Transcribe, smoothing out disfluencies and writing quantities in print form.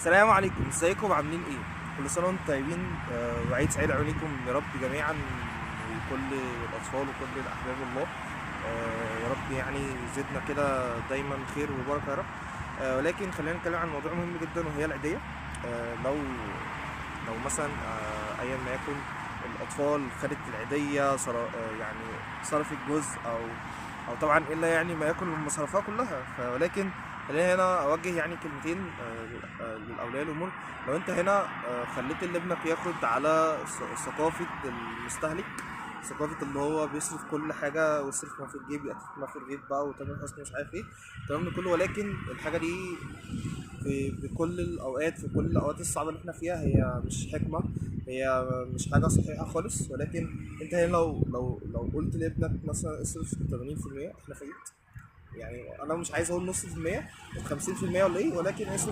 السلام عليكم، ازيكم عاملين ايه؟ كل سنة وانتم طيبين، وعيد سعيد عليكم يا رب جميعا، وكل الأطفال وكل الأحباب الله. يا رب يعني يزيدنا كده دايما خير وبركة يا رب. ولكن خلينا نتكلم عن موضوع مهم جدا وهي العيدية. لو مثلا أيا ما يكن الأطفال خدت العيدية يعني صرفت جزء أو طبعا إلا يعني ما يكن من مصاريفها كلها، ولكن خليني هنا اوجه يعني كلمتين للاولياء الامور. لو انت هنا خليت اللي ابنك ياخد على ثقافه المستهلك، ثقافه اللي هو بيصرف كل حاجه ويصرف ما في الجيب يقف ما في الجيب بقى وتامر حسني مش عارف ايه الكلام ده كله، ولكن الحاجه دي في كل الاوقات، في كل الاوقات الصعبه اللي احنا فيها، هي مش حكمه، هي مش حاجه صحيحه خالص. ولكن انت هنا لو قلت لابنك مثلا اصرف 80%، احنا في، يعني انا مش عايز اقول نص في المية، 50% ولا ايه، ولكن